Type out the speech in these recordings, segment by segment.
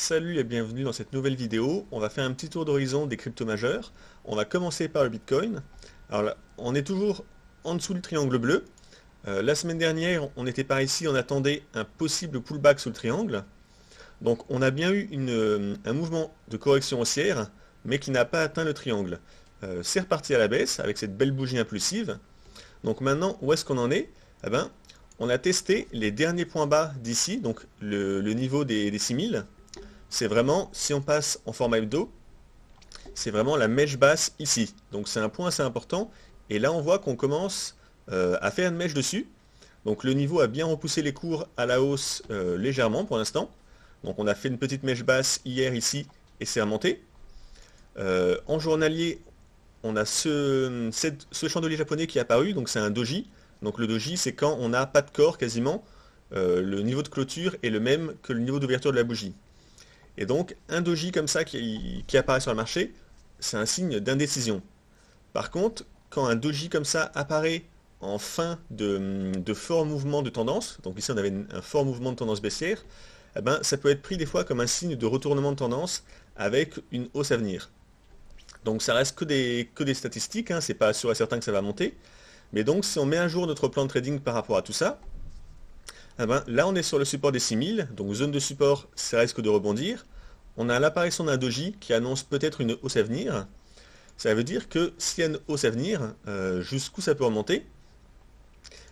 Salut et bienvenue dans cette nouvelle vidéo. On va faire un petit tour d'horizon des cryptos majeurs. On va commencer par le Bitcoin. Alors là, on est toujours en dessous du triangle bleu. La semaine dernière, on était par ici, on attendait un possible pullback sous le triangle. Donc on a bien eu un mouvement de correction haussière, mais qui n'a pas atteint le triangle. C'est reparti à la baisse avec cette belle bougie impulsive. Donc maintenant, où est-ce qu'on en est? Eh ben, on a testé les derniers points bas d'ici, donc le niveau des 6000. C'est vraiment, si on passe en format hebdo, c'est vraiment la mèche basse ici. Donc c'est un point assez important. Et là, on voit qu'on commence à faire une mèche dessus. Donc le niveau a bien repoussé les cours à la hausse légèrement pour l'instant. Donc on a fait une petite mèche basse hier ici et c'est remonté. En journalier, on a ce chandelier japonais qui est apparu. Donc c'est un doji. Donc le doji, c'est quand on n'a pas de corps quasiment. Le niveau de clôture est le même que le niveau d'ouverture de la bougie. Et donc, un doji comme ça qui apparaît sur le marché, c'est un signe d'indécision. Par contre, quand un doji comme ça apparaît en fin de fort mouvement de tendance, donc ici on avait un fort mouvement de tendance baissière, eh ben, ça peut être pris des fois comme un signe de retournement de tendance avec une hausse à venir. Donc ça reste que des statistiques, hein, c'est pas sûr et certain que ça va monter. Mais donc si on met à jour notre plan de trading par rapport à tout ça, eh ben, là on est sur le support des 6000, donc zone de support, ça risque de rebondir. On a l'apparition d'un doji qui annonce peut-être une hausse à venir. Ça veut dire que s'il y a une hausse à venir, jusqu'où ça peut remonter?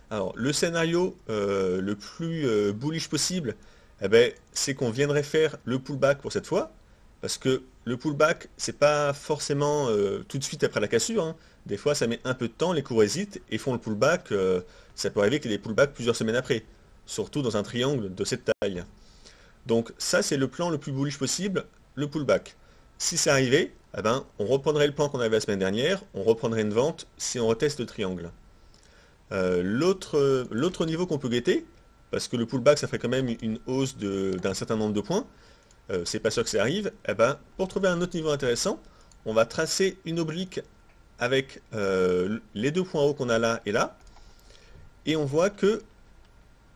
Alors le scénario le plus bullish possible, eh ben, c'est qu'on viendrait faire le pullback pour cette fois. Parce que le pullback, c'est pas forcément tout de suite après la cassure, hein. Des fois ça met un peu de temps, les cours hésitent et font le pullback. Ça peut arriver qu'il y ait des pullbacks plusieurs semaines après. Surtout dans un triangle de cette taille. Donc ça c'est le plan le plus bullish possible, le pullback. Si c'est arrivé, eh ben, on reprendrait le plan qu'on avait la semaine dernière, on reprendrait une vente si on reteste le triangle. L'autre niveau qu'on peut guetter, parce que le pullback ça ferait quand même une hausse d'un certain nombre de points, c'est pas sûr que ça arrive, eh ben, pour trouver un autre niveau intéressant, on va tracer une oblique avec les deux points hauts qu'on a là et là, et on voit que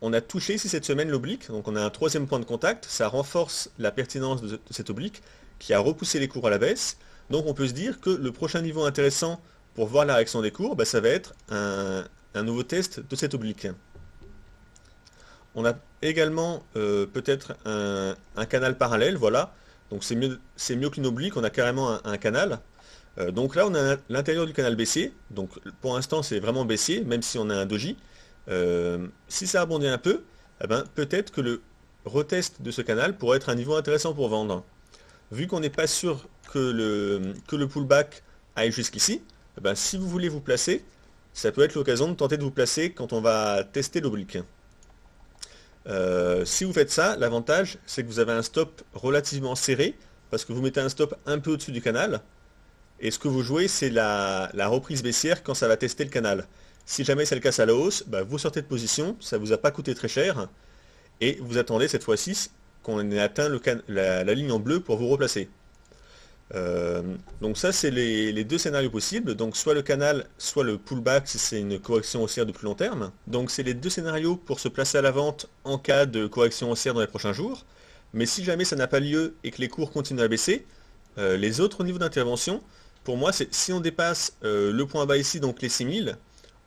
on a touché ici cette semaine l'oblique, donc on a un troisième point de contact, ça renforce la pertinence de cette oblique qui a repoussé les cours à la baisse. Donc on peut se dire que le prochain niveau intéressant pour voir la réaction des cours, bah, ça va être un nouveau test de cette oblique. On a également peut-être un canal parallèle, voilà. Donc c'est mieux qu'une oblique, on a carrément un canal. Donc là on a l'intérieur du canal baissier, donc pour l'instant c'est vraiment baissier, même si on a un doji. Si ça rebondit un peu, eh ben, peut-être que le retest de ce canal pourrait être un niveau intéressant pour vendre. Vu qu'on n'est pas sûr que le pullback aille jusqu'ici, eh ben, si vous voulez vous placer, ça peut être l'occasion de tenter de vous placer quand on va tester l'oblique. Si vous faites ça, l'avantage c'est que vous avez un stop relativement serré, parce que vous mettez un stop un peu au-dessus du canal, et ce que vous jouez c'est la reprise baissière quand ça va tester le canal. Si jamais ça le casse à la hausse, bah, vous sortez de position, ça ne vous a pas coûté très cher, et vous attendez cette fois-ci qu'on ait atteint la ligne en bleu pour vous replacer. Donc ça c'est les deux scénarios possibles, donc soit le canal, soit le pullback si c'est une correction haussière de plus long terme. Donc c'est les deux scénarios pour se placer à la vente en cas de correction haussière dans les prochains jours. Mais si jamais ça n'a pas lieu et que les cours continuent à baisser, les autres niveaux d'intervention, pour moi c'est si on dépasse le point bas ici, donc les 6000,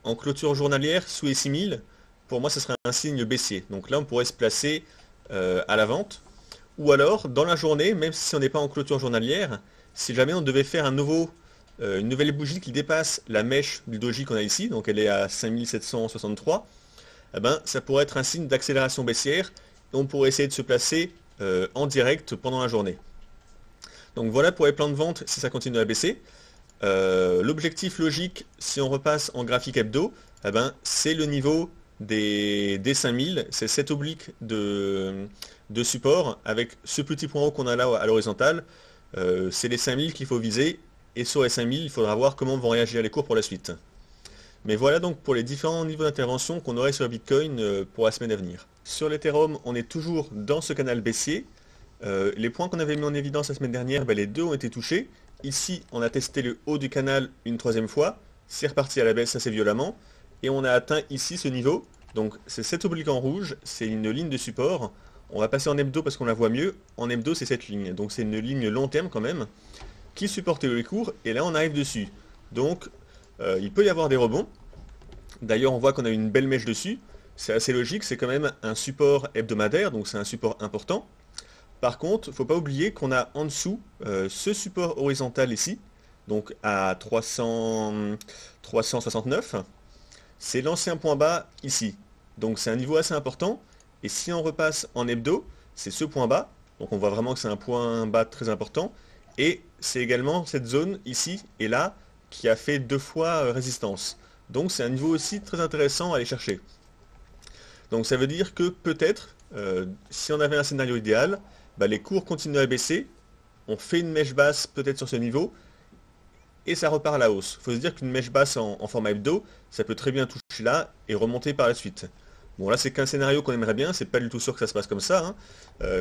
en clôture journalière sous les 6000, pour moi ce serait un signe baissier. Donc là on pourrait se placer à la vente. Ou alors dans la journée, même si on n'est pas en clôture journalière, si jamais on devait faire une nouvelle bougie qui dépasse la mèche du doji qu'on a ici, donc elle est à 5763, eh ben, ça pourrait être un signe d'accélération baissière et on pourrait essayer de se placer en direct pendant la journée. Donc voilà pour les plans de vente si ça continue à baisser. L'objectif logique, si on repasse en graphique hebdo, eh ben, c'est le niveau des 5000, c'est cette oblique de support avec ce petit point haut qu'on a là à l'horizontale. C'est les 5000 qu'il faut viser, et sur les 5000, il faudra voir comment vont réagir les cours pour la suite. Mais voilà donc pour les différents niveaux d'intervention qu'on aurait sur Bitcoin pour la semaine à venir. Sur l'Ethereum, on est toujours dans ce canal baissier. Les points qu'on avait mis en évidence la semaine dernière, ben, les deux ont été touchés. Ici, on a testé le haut du canal une troisième fois. C'est reparti à la baisse assez violemment. Et on a atteint ici ce niveau. Donc c'est cette oblique en rouge, c'est une ligne de support. On va passer en hebdo parce qu'on la voit mieux. En hebdo, c'est cette ligne. Donc c'est une ligne long terme quand même, qui supporte les cours, et là on arrive dessus. Donc il peut y avoir des rebonds. D'ailleurs on voit qu'on a une belle mèche dessus. C'est assez logique, c'est quand même un support hebdomadaire, donc c'est un support important. Par contre, il ne faut pas oublier qu'on a en dessous ce support horizontal ici, donc à 369. C'est l'ancien point bas ici. Donc c'est un niveau assez important. Et si on repasse en hebdo, c'est ce point bas. Donc on voit vraiment que c'est un point bas très important. Et c'est également cette zone ici et là qui a fait 2 fois résistance. Donc c'est un niveau aussi très intéressant à aller chercher. Donc ça veut dire que peut-être, si on avait un scénario idéal, bah, les cours continuent à baisser, on fait une mèche basse peut-être sur ce niveau, et ça repart à la hausse. Il faut se dire qu'une mèche basse en format hebdo, ça peut très bien toucher là et remonter par la suite. Bon là c'est qu'un scénario qu'on aimerait bien, c'est pas du tout sûr que ça se passe comme ça, hein.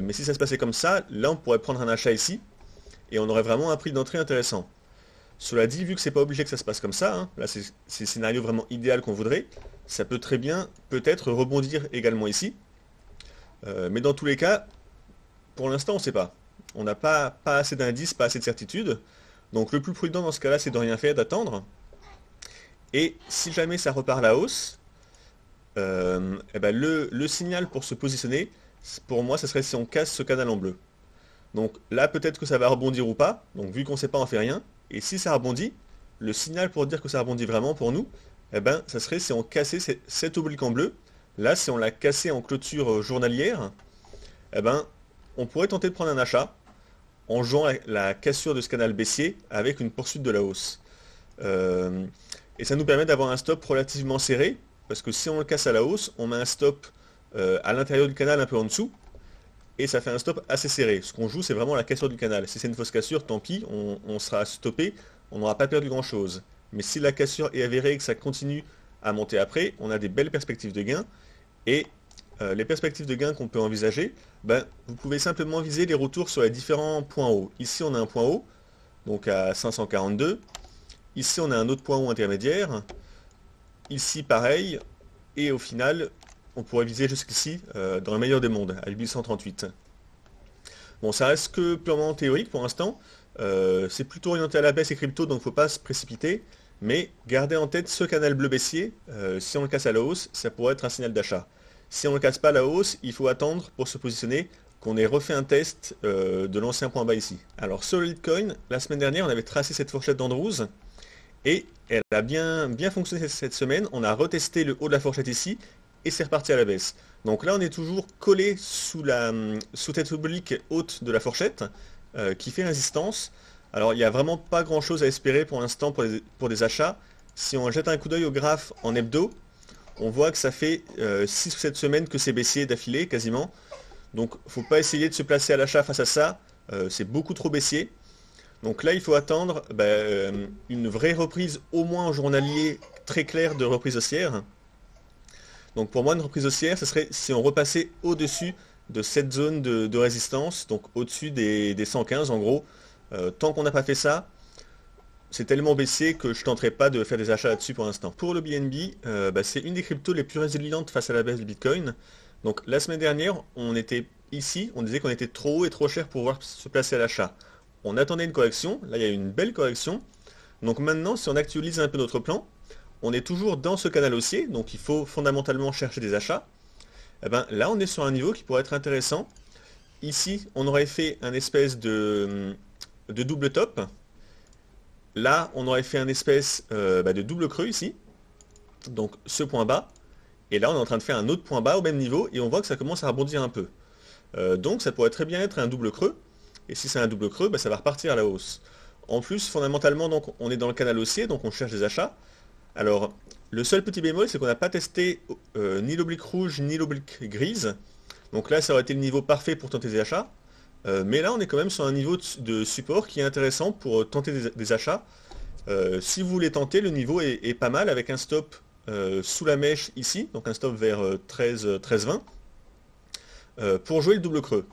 Mais si ça se passait comme ça, là on pourrait prendre un achat ici, et on aurait vraiment un prix d'entrée intéressant. Cela dit, vu que c'est pas obligé que ça se passe comme ça, hein, là c'est le scénario vraiment idéal qu'on voudrait, ça peut très bien peut-être rebondir également ici. Mais dans tous les cas, pour l'instant on ne sait pas. On n'a pas assez d'indices, pas assez de certitudes. Donc le plus prudent dans ce cas-là, c'est de rien faire, d'attendre. Et si jamais ça repart à la hausse, eh ben le signal pour se positionner, pour moi, ce serait si on casse ce canal en bleu. Donc là, peut-être que ça va rebondir ou pas. Donc vu qu'on ne sait pas, on fait rien. Et si ça rebondit, le signal pour dire que ça rebondit vraiment pour nous, eh ben, ça serait si on cassait cet oblique en bleu. Là, si on l'a cassé en clôture journalière, eh ben, on pourrait tenter de prendre un achat en jouant la cassure de ce canal baissier avec une poursuite de la hausse. Et ça nous permet d'avoir un stop relativement serré, parce que si on le casse à la hausse, on met un stop à l'intérieur du canal un peu en dessous, et ça fait un stop assez serré. Ce qu'on joue, c'est vraiment la cassure du canal. Si c'est une fausse cassure, tant pis, on sera stoppé, on n'aura pas perdu grand-chose. Mais si la cassure est avérée et que ça continue à monter après, on a des belles perspectives de gain, et les perspectives de gain qu'on peut envisager, ben, vous pouvez simplement viser les retours sur les différents points hauts. Ici, on a un point haut, donc à 542. Ici, on a un autre point haut intermédiaire. Ici, pareil. Et au final, on pourrait viser jusqu'ici, dans le meilleur des mondes, à 838. Bon, ça reste que purement théorique pour l'instant. C'est plutôt orienté à la baisse et crypto, donc il ne faut pas se précipiter. Mais gardez en tête ce canal bleu baissier. Si on le casse à la hausse, ça pourrait être un signal d'achat. Si on ne le casse pas à la hausse, il faut attendre pour se positionner qu'on ait refait un test de l'ancien point bas ici. Alors sur le Litecoin, la semaine dernière, on avait tracé cette fourchette d'Andrews et elle a bien fonctionné cette semaine. On a retesté le haut de la fourchette ici et c'est reparti à la baisse. Donc là, on est toujours collé sous cette oblique haute de la fourchette qui fait résistance. Alors il n'y a vraiment pas grand chose à espérer pour l'instant pour des achats. Si on jette un coup d'œil au graphe en hebdo, on voit que ça fait 6 ou 7 semaines que c'est baissier d'affilée quasiment. Donc il ne faut pas essayer de se placer à l'achat face à ça. C'est beaucoup trop baissier. Donc là il faut attendre une vraie reprise au moins en journalier très claire de reprise haussière. Donc pour moi une reprise haussière ce serait si on repassait au-dessus de cette zone de résistance, donc au-dessus des 115 en gros. Tant qu'on n'a pas fait ça, c'est tellement baissier que je ne tenterai pas de faire des achats là-dessus pour l'instant. Pour le BNB, c'est une des cryptos les plus résilientes face à la baisse du Bitcoin. Donc la semaine dernière, on était ici, on disait qu'on était trop haut et trop cher pour pouvoir se placer à l'achat. On attendait une correction, là il y a eu une belle correction. Donc maintenant, si on actualise un peu notre plan, on est toujours dans ce canal haussier, donc il faut fondamentalement chercher des achats. Et ben, là on est sur un niveau qui pourrait être intéressant. Ici, on aurait fait un espèce de double top. Là, on aurait fait un espèce de double creux ici. Donc ce point bas. Et là, on est en train de faire un autre point bas au même niveau. Et on voit que ça commence à rebondir un peu. Donc ça pourrait très bien être un double creux. Et si c'est un double creux, ça va repartir à la hausse. En plus, fondamentalement, donc, on est dans le canal haussier. Donc on cherche des achats. Alors, le seul petit bémol, c'est qu'on n'a pas testé ni l'oblique rouge, ni l'oblique grise. Donc là, ça aurait été le niveau parfait pour tenter des achats. Mais là, on est quand même sur un niveau de support qui est intéressant pour tenter des achats. Si vous voulez tenter, le niveau est pas mal avec un stop sous la mèche ici, donc un stop vers 13,20 pour jouer le double creux.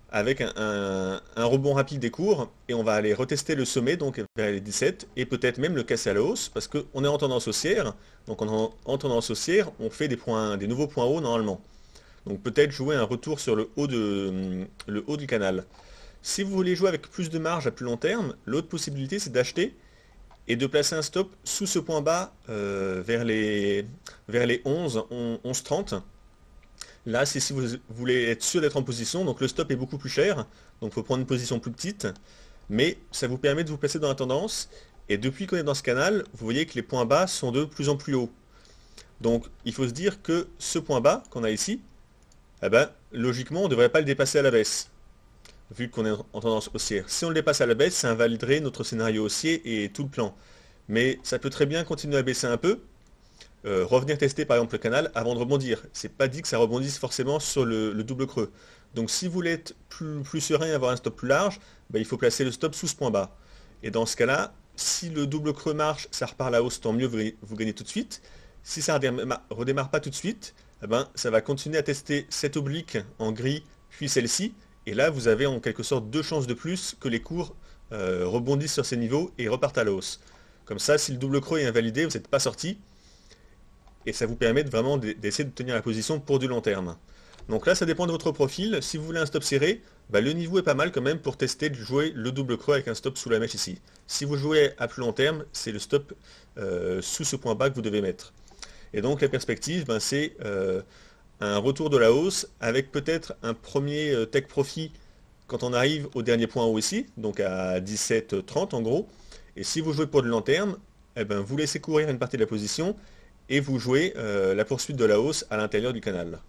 Avec un rebond rapide des cours, et on va aller retester le sommet, donc vers les 17, et peut-être même le casser à la hausse, parce qu'on est en tendance haussière, donc en tendance haussière, on fait des nouveaux points hauts normalement. Donc peut-être jouer un retour sur le haut du canal. Si vous voulez jouer avec plus de marge à plus long terme, l'autre possibilité c'est d'acheter et de placer un stop sous ce point bas vers les 11, 30. Là, c'est si vous voulez être sûr d'être en position, donc le stop est beaucoup plus cher, donc il faut prendre une position plus petite, mais ça vous permet de vous placer dans la tendance, et depuis qu'on est dans ce canal, vous voyez que les points bas sont de plus en plus hauts. Donc il faut se dire que ce point bas qu'on a ici, eh ben, logiquement on ne devrait pas le dépasser à la baisse, vu qu'on est en tendance haussière. Si on le dépasse à la baisse, ça invaliderait notre scénario haussier et tout le plan. Mais ça peut très bien continuer à baisser un peu, revenir tester par exemple le canal avant de rebondir. C'est pas dit que ça rebondisse forcément sur le double creux. Donc si vous voulez être plus serein et avoir un stop plus large, ben, il faut placer le stop sous ce point bas. Et dans ce cas-là, si le double creux marche, ça repart à la hausse, tant mieux, vous gagnez tout de suite. Si ça ne redémarre pas tout de suite, eh ben, ça va continuer à tester cette oblique en gris, puis celle-ci. Et là, vous avez en quelque sorte 2 chances de plus que les cours rebondissent sur ces niveaux et repartent à la hausse. Comme ça, si le double creux est invalidé, vous n'êtes pas sorti. Et ça vous permet vraiment d'essayer de tenir la position pour du long terme. Donc là, ça dépend de votre profil. Si vous voulez un stop serré, bah, le niveau est pas mal quand même pour tester de jouer le double creux avec un stop sous la mèche ici. Si vous jouez à plus long terme, c'est le stop sous ce point bas que vous devez mettre. Et donc la perspective, ben, c'est un retour de la hausse avec peut-être un premier take profit quand on arrive au dernier point haut ici, donc à 17,30 en gros. Et si vous jouez pour du long terme, eh ben, vous laissez courir une partie de la position et vous jouez la poursuite de la hausse à l'intérieur du canal.